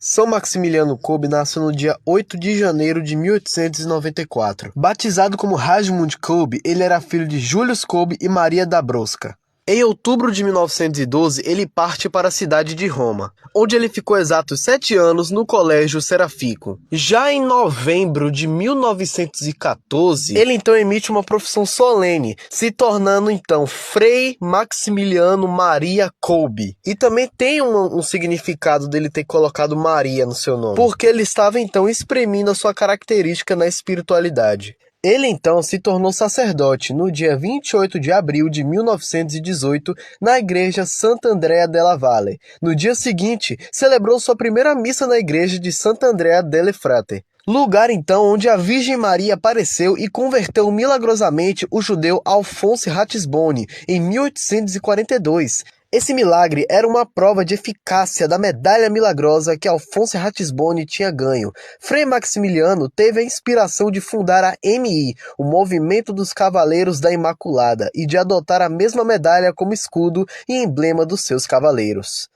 São Maximiliano Kolbe nasceu no dia 8 de janeiro de 1894. Batizado como Rajmund Kolbe, ele era filho de Julius Kolbe e Maria Dabrowska. Em outubro de 1912, ele parte para a cidade de Roma, onde ele ficou exatos 7 anos no Colégio Serafico. Já em novembro de 1914, ele então emite uma profissão solene, se tornando então Frei Maximiliano Maria Kolbe. E também tem um significado dele ter colocado Maria no seu nome, porque ele estava então exprimindo a sua característica na espiritualidade. Ele então se tornou sacerdote no dia 28 de abril de 1918 na igreja Santa Andrea della Valle. No dia seguinte, celebrou sua primeira missa na igreja de Santa Andrea delle Frate. Lugar então onde a Virgem Maria apareceu e converteu milagrosamente o judeu Alphonse Ratisbonne em 1842. Esse milagre era uma prova de eficácia da medalha milagrosa que Alphonse Ratisbonne tinha ganho. Frei Maximiliano teve a inspiração de fundar a MI, o Movimento dos Cavaleiros da Imaculada, e de adotar a mesma medalha como escudo e emblema dos seus cavaleiros.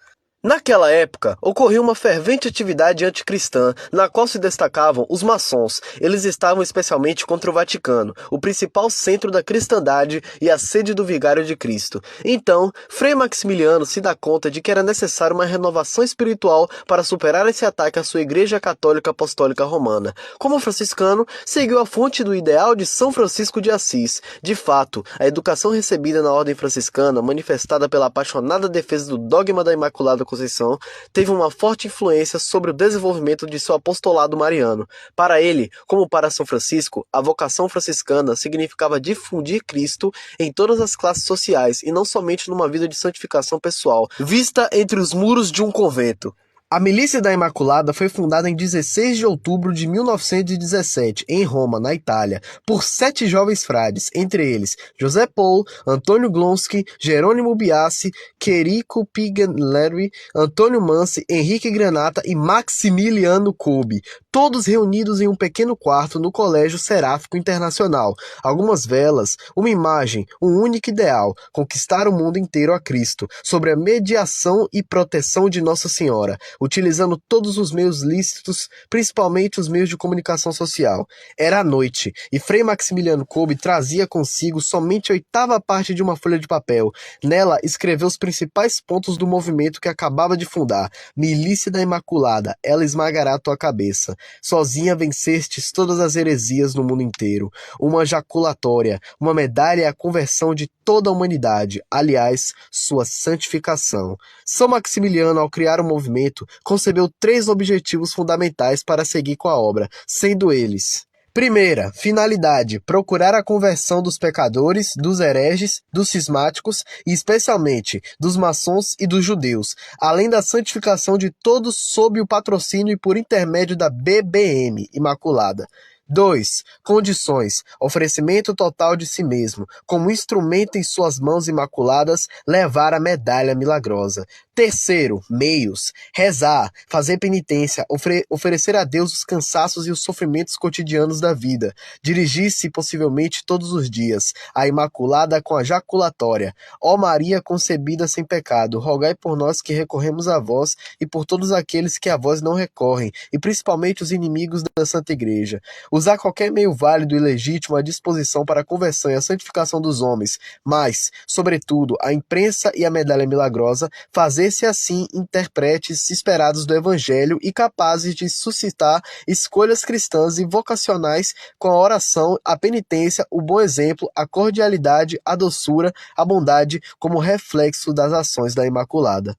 Naquela época, ocorreu uma fervente atividade anticristã, na qual se destacavam os maçons. Eles estavam especialmente contra o Vaticano, o principal centro da cristandade e a sede do Vigário de Cristo. Então, Frei Maximiliano se dá conta de que era necessária uma renovação espiritual para superar esse ataque à sua Igreja Católica Apostólica Romana. Como franciscano, seguiu a fonte do ideal de São Francisco de Assis. De fato, a educação recebida na ordem franciscana, manifestada pela apaixonada defesa do dogma da Imaculada Conceição, teve uma forte influência sobre o desenvolvimento de seu apostolado mariano. Para ele, como para São Francisco, a vocação franciscana significava difundir Cristo em todas as classes sociais e não somente numa vida de santificação pessoal, vista entre os muros de um convento. A Milícia da Imaculada foi fundada em 16 de outubro de 1917, em Roma, na Itália, por 7 jovens frades, entre eles José Paul, Antônio Glonsky, Jerônimo Biassi, Querico Piganelli, Antônio Mansi, Henrique Granata e Maximiliano Kolbe, todos reunidos em um pequeno quarto no Colégio Seráfico Internacional. Algumas velas, uma imagem, um único ideal, conquistar o mundo inteiro a Cristo, sobre a mediação e proteção de Nossa Senhora, utilizando todos os meios lícitos, principalmente os meios de comunicação social. Era a noite, e Frei Maximiliano Kolbe trazia consigo somente a 8ª parte de uma folha de papel. Nela, escreveu os principais pontos do movimento que acabava de fundar. Milícia da Imaculada, ela esmagará tua cabeça. Sozinha vencestes todas as heresias no mundo inteiro. Uma jaculatória, uma medalha à conversão de toda a humanidade, aliás, sua santificação. São Maximiliano, ao criar o movimento, concebeu 3 objetivos fundamentais para seguir com a obra, sendo eles: primeira, finalidade, procurar a conversão dos pecadores, dos hereges, dos cismáticos e especialmente dos maçons e dos judeus, além da santificação de todos sob o patrocínio e por intermédio da BBM Imaculada. 2. Condições. Oferecimento total de si mesmo, como instrumento em suas mãos imaculadas, levar a medalha milagrosa. Terceiro, meios. Rezar, fazer penitência, oferecer a Deus os cansaços e os sofrimentos cotidianos da vida. Dirigir-se possivelmente todos os dias, a Imaculada com a jaculatória. Ó Maria concebida sem pecado, rogai por nós que recorremos a vós e por todos aqueles que a vós não recorrem, e principalmente os inimigos da Santa Igreja. Usar qualquer meio válido e legítimo à disposição para a conversão e a santificação dos homens, mas, sobretudo, a imprensa e a medalha milagrosa, fazer-se assim interpretes esperados do Evangelho e capazes de suscitar escolhas cristãs e vocacionais com a oração, a penitência, o bom exemplo, a cordialidade, a doçura, a bondade como reflexo das ações da Imaculada.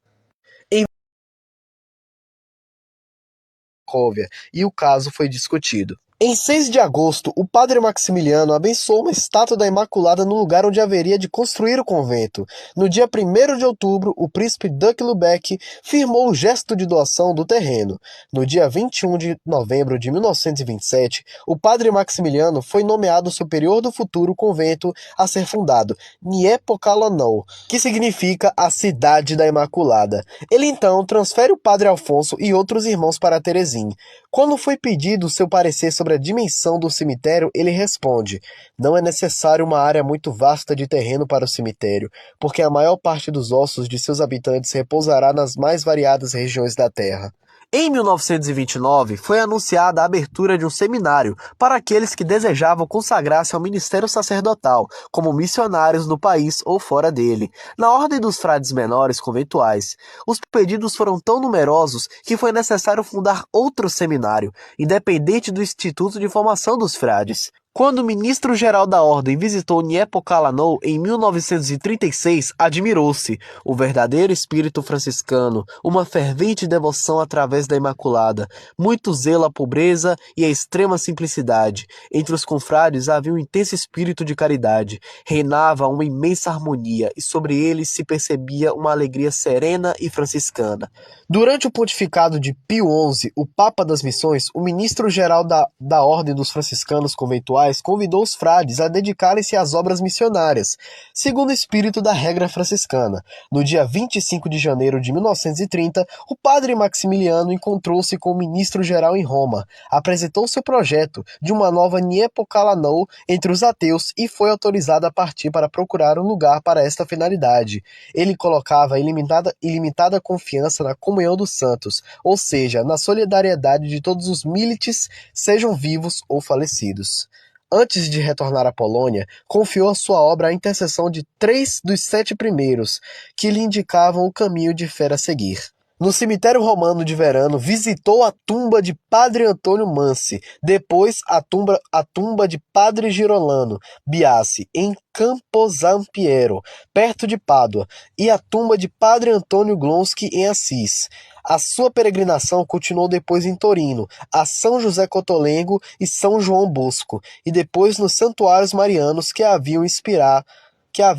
E o caso foi discutido. Em 6 de agosto, o padre Maximiliano abençoou uma estátua da Imaculada no lugar onde haveria de construir o convento. No dia 1º de outubro, o príncipe Duc Lubeck firmou o gesto de doação do terreno. No dia 21 de novembro de 1927, o padre Maximiliano foi nomeado superior do futuro convento a ser fundado, Niepokalanów, que significa a cidade da Imaculada. Ele então transfere o padre Alfonso e outros irmãos para Terezinha. Quando foi pedido seu parecer sobre a dimensão do cemitério, ele responde: não é necessário uma área muito vasta de terreno para o cemitério, porque a maior parte dos ossos de seus habitantes repousará nas mais variadas regiões da terra. Em 1929, foi anunciada a abertura de um seminário para aqueles que desejavam consagrar-se ao ministério sacerdotal, como missionários no país ou fora dele, na ordem dos frades menores conventuais. Os pedidos foram tão numerosos que foi necessário fundar outro seminário, independente do Instituto de Formação dos Frades. Quando o ministro-geral da ordem visitou Niepokalanów em 1936, admirou-se o verdadeiro espírito franciscano, uma fervente devoção através da Imaculada, muito zelo à pobreza e à extrema simplicidade. Entre os confrades havia um intenso espírito de caridade, reinava uma imensa harmonia e sobre eles se percebia uma alegria serena e franciscana. Durante o pontificado de Pio XI, o Papa das Missões, o ministro-geral da Ordem dos Franciscanos Conventuais convidou os frades a dedicarem-se às obras missionárias, segundo o espírito da regra franciscana. No dia 25 de janeiro de 1930, o padre Maximiliano encontrou-se com o ministro-geral em Roma, apresentou seu projeto de uma nova Niepokalanów entre os ateus e foi autorizado a partir para procurar um lugar para esta finalidade. Ele colocava ilimitada confiança na comunhão dos santos, ou seja, na solidariedade de todos os milites, sejam vivos ou falecidos. Antes de retornar à Polônia, confiou a sua obra à intercessão de 3 dos 7 primeiros, que lhe indicavam o caminho de fé a seguir. No cemitério romano de Verano, visitou a tumba de Padre Antônio Mansi, depois a tumba de Padre Girolamo Biasi, em Camposampiero, perto de Pádua, e a tumba de Padre Antônio Glonski, em Assis. A sua peregrinação continuou depois em Torino, a São José Cotolengo e São João Bosco, e depois nos santuários marianos que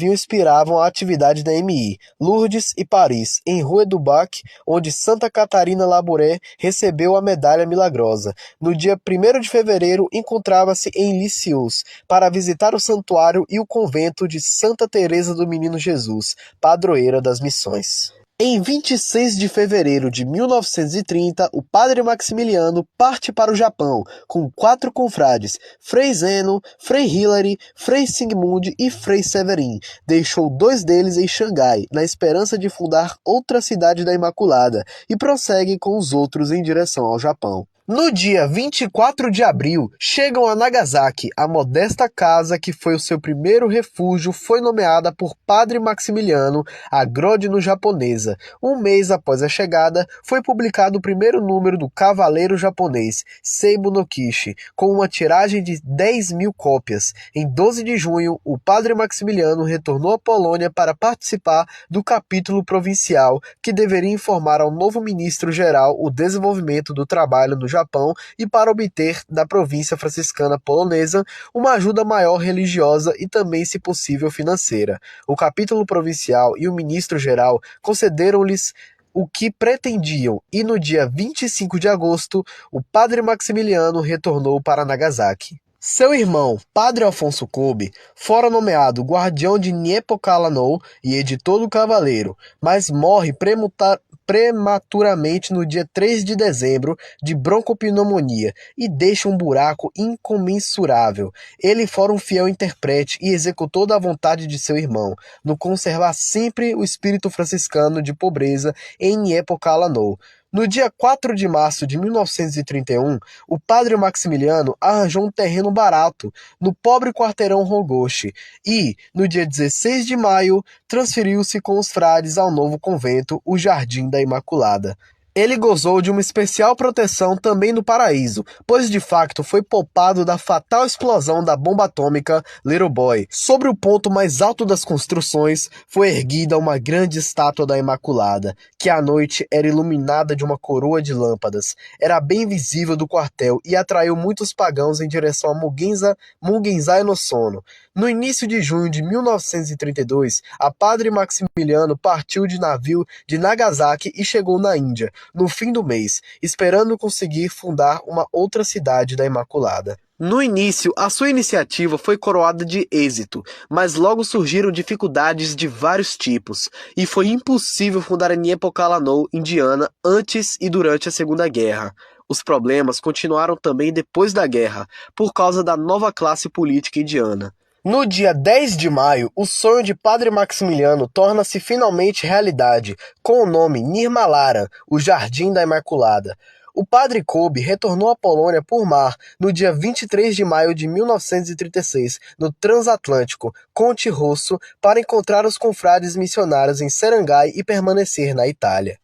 inspiravam a atividade da MI, Lourdes e Paris, em Rue du Bac, onde Santa Catarina Labouré recebeu a medalha milagrosa. No dia 1º de fevereiro, encontrava-se em Lisieux, para visitar o santuário e o convento de Santa Teresa do Menino Jesus, padroeira das missões. Em 26 de fevereiro de 1930, o padre Maximiliano parte para o Japão, com 4 confrades, Frei Zeno, Frei Hilary, Frei Sigmund e Frei Severin. Deixou 2 deles em Xangai, na esperança de fundar outra cidade da Imaculada, e prossegue com os outros em direção ao Japão. No dia 24 de abril, chegam a Nagasaki. A modesta casa que foi o seu primeiro refúgio foi nomeada por Padre Maximiliano agrôdino japonesa. Um mês após a chegada, foi publicado o primeiro número do Cavaleiro Japonês, Seibu no Kishi, com uma tiragem de 10.000 cópias. Em 12 de junho, o Padre Maximiliano retornou à Polônia para participar do capítulo provincial, que deveria informar ao novo ministro-geral o desenvolvimento do trabalho no Japão e para obter da província franciscana polonesa uma ajuda maior religiosa e também, se possível, financeira. O capítulo provincial e o ministro-geral concederam-lhes o que pretendiam e no dia 25 de agosto o padre Maximiliano retornou para Nagasaki. Seu irmão, Padre Afonso Kolbe, fora nomeado guardião de Niepokalanów e editor do Cavaleiro, mas morre prematuramente no dia 3 de dezembro de broncopneumonia e deixa um buraco incomensurável. Ele fora um fiel intérprete e executor da vontade de seu irmão, no conservar sempre o espírito franciscano de pobreza em Niepokalanów. No dia 4 de março de 1931, o padre Maximiliano arranjou um terreno barato no pobre quarteirão Rogoshi e, no dia 16 de maio, transferiu-se com os frades ao novo convento, o Jardim da Imaculada. Ele gozou de uma especial proteção também no paraíso, pois de facto foi poupado da fatal explosão da bomba atômica Little Boy. Sobre o ponto mais alto das construções foi erguida uma grande estátua da Imaculada, que à noite era iluminada de uma coroa de lâmpadas. Era bem visível do quartel e atraiu muitos pagãos em direção a Mungenzai no Sono. No início de junho de 1932, a Padre Maximiliano partiu de navio de Nagasaki e chegou na Índia, no fim do mês, esperando conseguir fundar uma outra cidade da Imaculada. No início, a sua iniciativa foi coroada de êxito, mas logo surgiram dificuldades de vários tipos, e foi impossível fundar a Niepokalanów indiana antes e durante a Segunda Guerra. Os problemas continuaram também depois da guerra, por causa da nova classe política indiana. No dia 10 de maio, o sonho de Padre Maximiliano torna-se finalmente realidade, com o nome Nirmalara, o Jardim da Imaculada. O padre Kolbe retornou à Polônia por mar no dia 23 de maio de 1936, no transatlântico Conte Rosso, para encontrar os confrades missionários em Serangai e permanecer na Itália.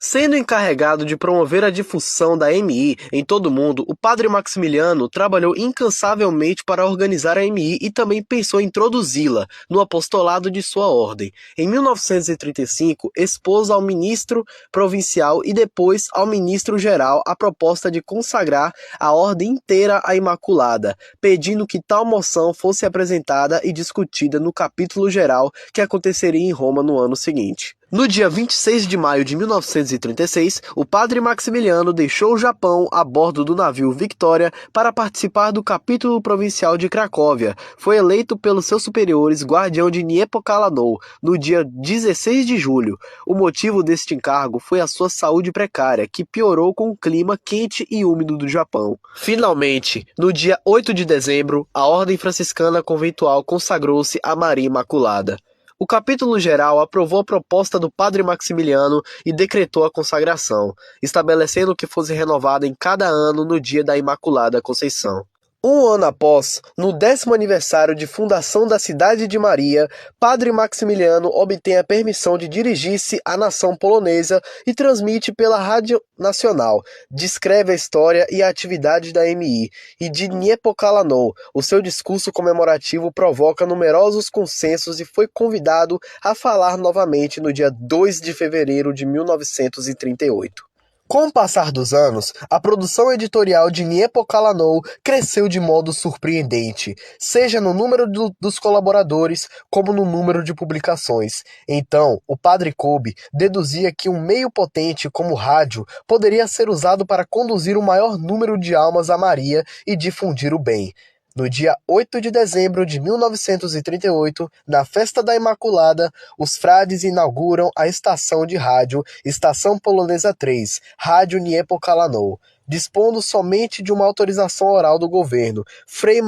Sendo encarregado de promover a difusão da MI em todo o mundo, o padre Maximiliano trabalhou incansavelmente para organizar a MI e também pensou em introduzi-la no apostolado de sua ordem. Em 1935, expôs ao ministro provincial e depois ao ministro geral a proposta de consagrar a ordem inteira à Imaculada, pedindo que tal moção fosse apresentada e discutida no capítulo geral que aconteceria em Roma no ano seguinte. No dia 26 de maio de 1936, o padre Maximiliano deixou o Japão a bordo do navio Victoria para participar do capítulo provincial de Cracóvia. Foi eleito pelos seus superiores guardião de Niepokalanów no dia 16 de julho. O motivo deste encargo foi a sua saúde precária, que piorou com o clima quente e úmido do Japão. Finalmente, no dia 8 de dezembro, a Ordem Franciscana Conventual consagrou-se a Maria Imaculada. O capítulo geral aprovou a proposta do padre Maximiliano e decretou a consagração, estabelecendo que fosse renovada em cada ano no dia da Imaculada Conceição. Um ano após, no 10º aniversário de fundação da Cidade de Maria, padre Maximiliano obtém a permissão de dirigir-se à nação polonesa e transmite pela Rádio Nacional, descreve a história e a atividade da MI e de Niepokalanów. O seu discurso comemorativo provoca numerosos consensos e foi convidado a falar novamente no dia 2 de fevereiro de 1938. Com o passar dos anos, a produção editorial de Niepokalanów cresceu de modo surpreendente, seja no número dos colaboradores como no número de publicações. Então, o padre Kolbe deduzia que um meio potente como o rádio poderia ser usado para conduzir o maior número de almas a Maria e difundir o bem. No dia 8 de dezembro de 1938, na Festa da Imaculada, os frades inauguram a estação de rádio Estação Polonesa 3, Rádio Niepokalanów, dispondo somente de uma autorização oral do governo. Frei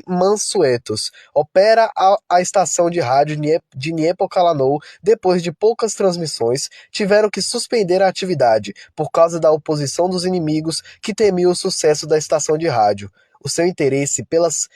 Mansuetos opera a estação de rádio de Niepokalanów. Depois de poucas transmissões, tiveram que suspender a atividade, por causa da oposição dos inimigos que temiam o sucesso da estação de rádio. O seu interesse pelas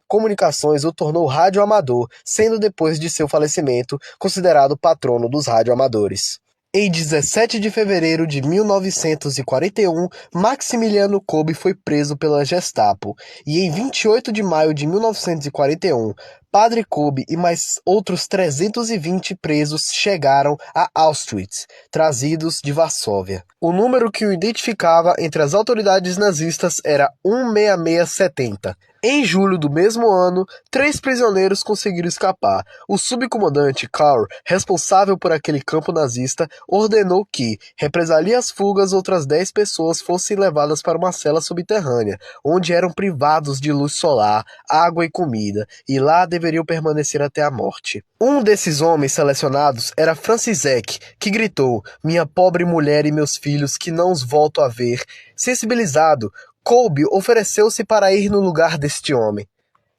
comunicações o tornou radioamador, sendo depois de seu falecimento considerado patrono dos radioamadores. Em 17 de fevereiro de 1941, Maximiliano Kolbe foi preso pela Gestapo, e em 28 de maio de 1941, Padre Kolbe e mais outros 320 presos chegaram a Auschwitz, trazidos de Varsóvia. O número que o identificava entre as autoridades nazistas era 16670. Em julho do mesmo ano, 3 prisioneiros conseguiram escapar. O subcomandante Karl, responsável por aquele campo nazista, ordenou que, represalia as fugas, outras 10 pessoas fossem levadas para uma cela subterrânea, onde eram privados de luz solar, água e comida, e lá deveriam permanecer até a morte. Um desses homens selecionados era Franciszek, que gritou: "Minha pobre mulher e meus filhos, que não os volto a ver." Sensibilizado, Kolbe ofereceu-se para ir no lugar deste homem.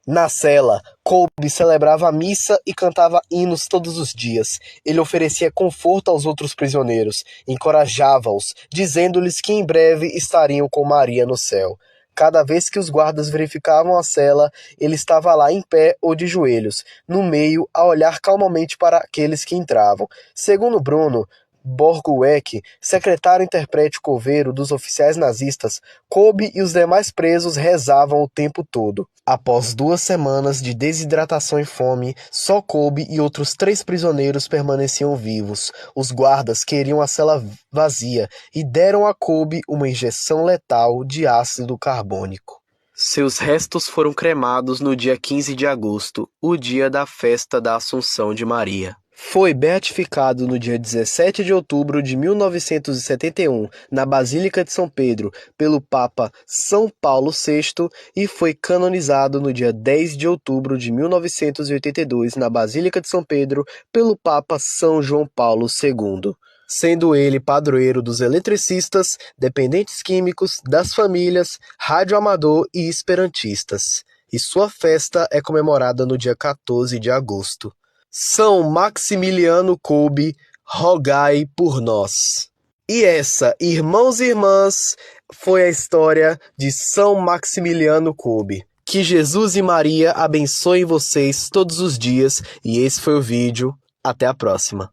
Na cela, Kolbe celebrava a missa e cantava hinos todos os dias. Ele oferecia conforto aos outros prisioneiros, encorajava-os, dizendo-lhes que em breve estariam com Maria no céu. Cada vez que os guardas verificavam a cela, ele estava lá em pé ou de joelhos, no meio, a olhar calmamente para aqueles que entravam. Segundo Bruno Borgweck, secretário-intérprete coveiro dos oficiais nazistas, Kolbe e os demais presos rezavam o tempo todo. Após 2 semanas de desidratação e fome, só Kolbe e outros 3 prisioneiros permaneciam vivos. Os guardas queriam a cela vazia e deram a Kolbe uma injeção letal de ácido carbônico. Seus restos foram cremados no dia 15 de agosto, o dia da festa da Assunção de Maria. Foi beatificado no dia 17 de outubro de 1971, na Basílica de São Pedro, pelo Papa São Paulo VI e foi canonizado no dia 10 de outubro de 1982, na Basílica de São Pedro, pelo Papa São João Paulo II. Sendo ele padroeiro dos eletricistas, dependentes químicos, das famílias, radioamador e esperantistas. e sua festa é comemorada no dia 14 de agosto. São Maximiliano Kolbe, rogai por nós. E essa, irmãos e irmãs, foi a história de São Maximiliano Kolbe. Que Jesus e Maria abençoem vocês todos os dias, e esse foi o vídeo. Até a próxima.